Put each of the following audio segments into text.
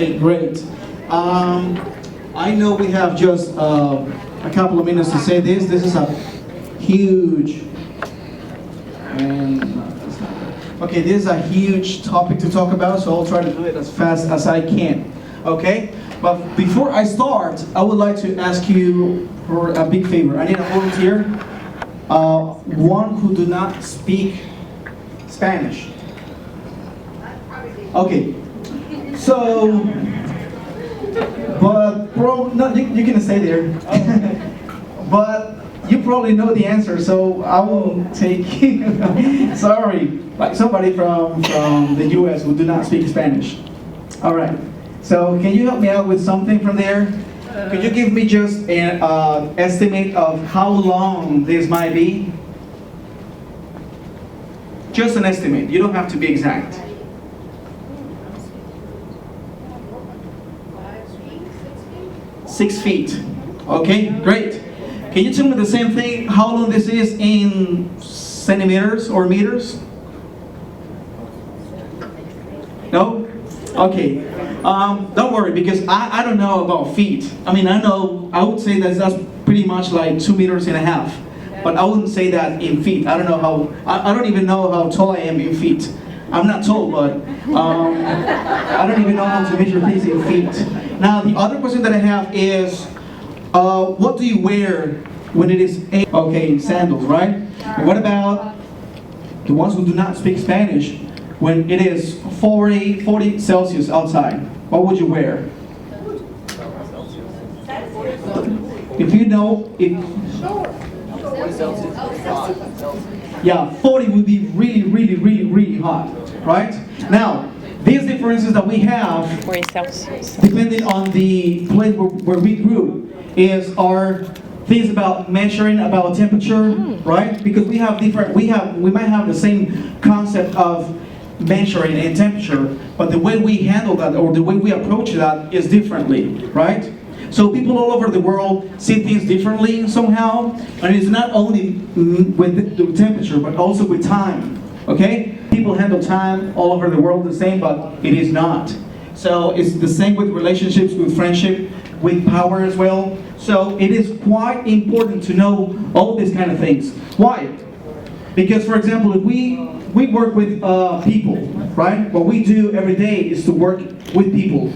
Okay, great. I know we have just a couple of minutes to say this. This is a huge, and okay, this is a huge topic to talk about, so I'll try to do it as fast as I can. Okay, but before I start, I would like to ask you for a big favor. I need a volunteer, one who do not speak Spanish. Okay, so, but bro, no, you can stay there. But you probably know the answer, so I will take. Sorry, like somebody from the U.S. who do not speak Spanish. All right. So can you help me out with something from there? Could you give me just an estimate of how long this might be? Just an estimate. You don't have to be exact. 6 feet. Okay, great. Can you tell me the same thing, how long this is in centimeters or meters? No? Okay. Don't worry, because I don't know about feet. I mean, I would say that's pretty much like 2.5 meters. But I wouldn't say that in feet. I don't know how, I don't even know how tall I am in feet. I'm not tall, but I don't even know how to measure things in feet. Now, the other question that I have is, what do you wear when it is okay, sandals, right? And what about the ones who do not speak Spanish? When it is 40 Celsius outside, what would you wear? If you know, yeah, 40 would be really hot, right? Now, these differences that we have, depending on the place where we grew, are things about measuring, about temperature, right? Because we might have the same concept of measuring and temperature, but the way we handle that or the way we approach that is differently, right? So people all over the world see things differently somehow, and it's not only with the temperature, but also with time, okay? People handle time all over the world the same, but it is not. So it's the same with relationships, with friendship, with power as well. So it is quite important to know all these kind of things. Why? Because, for example, if we work with people, right? What we do every day is to work with people.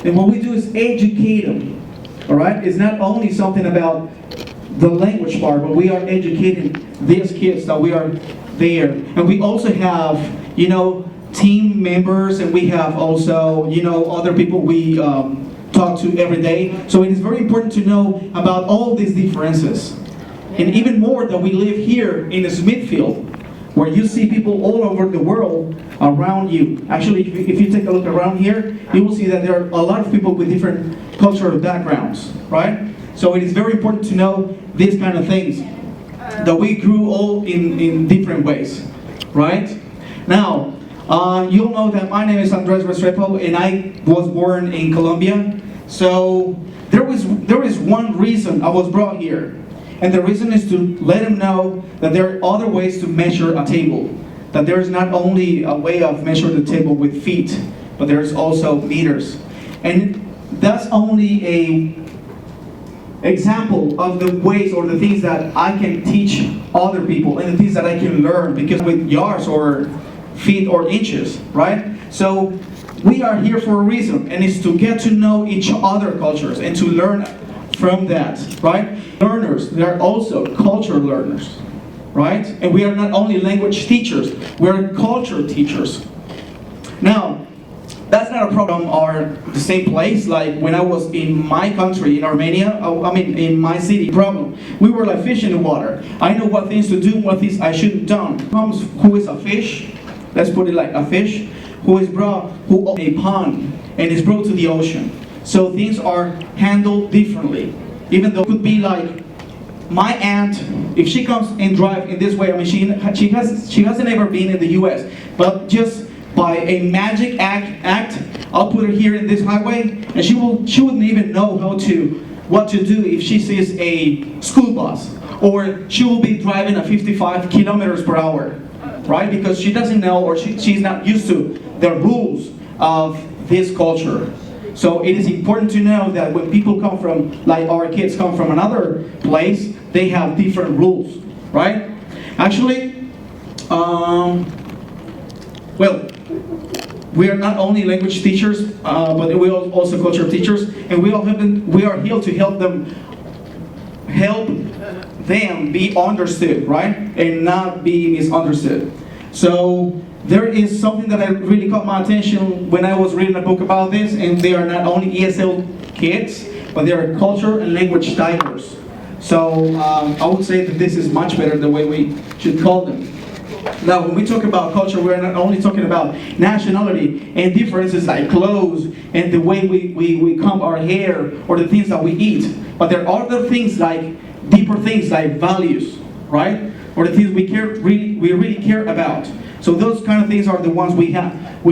And what we do is educate them, all right? It's not only something about the language part, but we are educating these kids that we are there. And we also have, team members, and we have also, other people we talk to every day. So it is very important to know about all these differences. And even more that we live here in Smithfield, where you see people all over the world around you. Actually, if you take a look around here, you will see that there are a lot of people with different cultural backgrounds, right? So it is very important to know these kind of things, that we grew all in different ways, right? Now, you'll know that my name is Restrepo, and I was born in Colombia. So there is one reason I was brought here. And the reason is to let them know that there are other ways to measure a table. That there is not only a way of measuring the table with feet, but there is also meters. And that's only a example of the ways or the things that I can teach other people and the things that I can learn, because with yards or feet or inches, right? So we are here for a reason, and it's to get to know each other cultures and to learn from that, right? Learners, they are also culture learners, right? And we are not only language teachers, we are culture teachers. Now, that's not a problem or the same place. Like when I was in my country, in Armenia, in my city, problem. We were like fish in the water. I know what things to do, what things I shouldn't do. Who is a fish? Let's put it like a fish who a pond and is brought to the ocean. So things are handled differently. Even though it could be like my aunt, if she comes and drive in this way, she hasn't ever been in the U.S., but just by a magic act, I'll put her here in this highway, and she wouldn't even know what to do if she sees a school bus, or she will be driving at 55 kilometers per hour, right? Because she doesn't know, or she's not used to the rules of this culture. So it is important to know that when people come from, like our kids come from another place, they have different rules, right? Actually, well, we are not only language teachers, but we are also culture teachers, and we are here to help them be understood, right? And not be misunderstood. So there is something that really caught my attention when I was reading a book about this, and they are not only ESL kids, but they are culture and language diverse. So I would say that this is much better the way we should call them. Now, when we talk about culture, we're not only talking about nationality and differences like clothes and the way we comb our hair or the things that we eat, but there are other things like deeper things like values, right? Or the things we really care about. So those kind of things are the ones we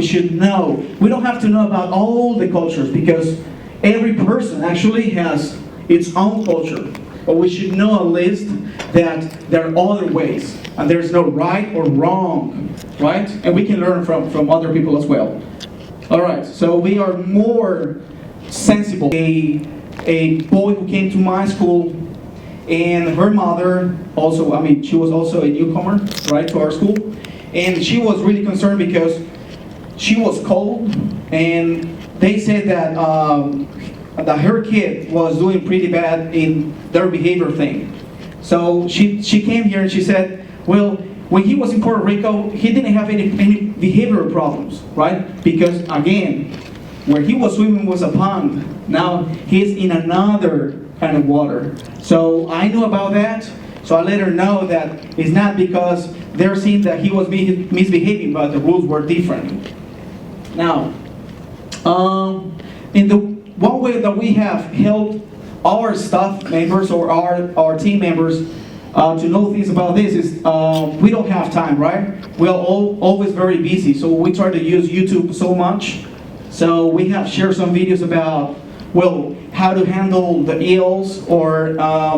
should know. We don't have to know about all the cultures because every person actually has its own culture. But we should know at least that there are other ways and there's no right or wrong, right? And we can learn from other people as well. All right, so we are more sensible. A boy who came to my school, and her mother also, she was also a newcomer, right, to our school. And she was really concerned because she was cold, and they said that her kid was doing pretty bad in their behavior thing. So she came here and she said, well, when he was in Puerto Rico, he didn't have any behavioral problems, right? Because again, where he was swimming was a pond. Now he's in another kind of water. So I knew about that. So I let her know that it's not because they're seeing that he was misbehaving, but the rules were different. Now, in the one way that we have helped our staff members or our team members to know things about this is we don't have time, right? We are always very busy, so we try to use YouTube so much. So we have shared some videos about, well, how to handle the ills or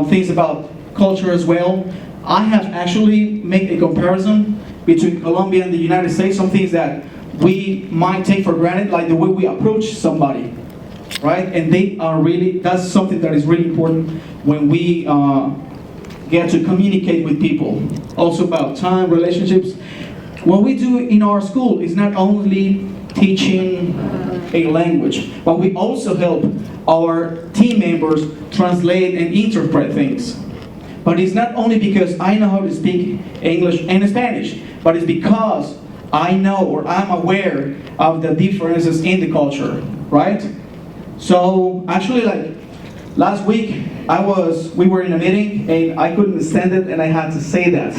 things about culture as well. I have actually made a comparison between Colombia and the United States, some things that we might take for granted, like the way we approach somebody, right? And they are really, that's something that is really important when we get to communicate with people. Also about time, relationships. What we do in our school is not only teaching a language, but we also help our team members translate and interpret things. But it's not only because I know how to speak English and Spanish, but it's because I know or I'm aware of the differences in the culture, right? So actually, like last week, we were in a meeting and I couldn't stand it and I had to say that.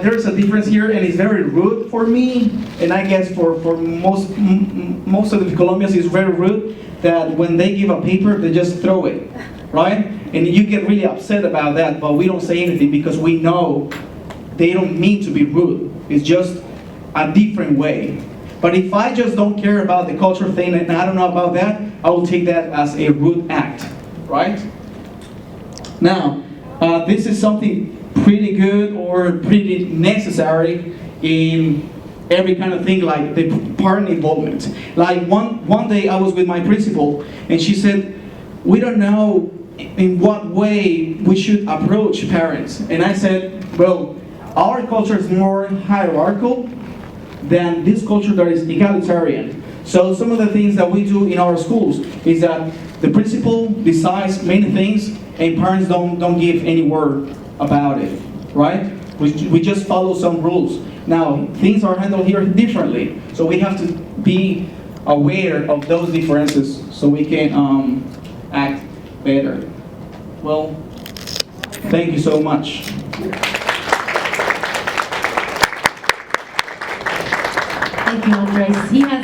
There's a difference here and it's very rude for me, and I guess for most of the Colombians it's very rude that when they give a paper, they just throw it, right? And you get really upset about that, but we don't say anything because we know they don't mean to be rude. It's just a different way. But if I just don't care about the culture thing and I don't know about that, I will take that as a rude act, right? Now, this is something pretty good or pretty necessary in every kind of thing, like the parent involvement. Like one day I was with my principal and she said, we don't know in what way we should approach parents. And I said, well, our culture is more hierarchical than this culture that is egalitarian. So some of the things that we do in our schools is that the principal decides many things and parents don't give any word about it, right? We just follow some rules. Now, things are handled here differently, so we have to be aware of those differences so we can act better. Well, thank you so much. Thank you, Andres. He has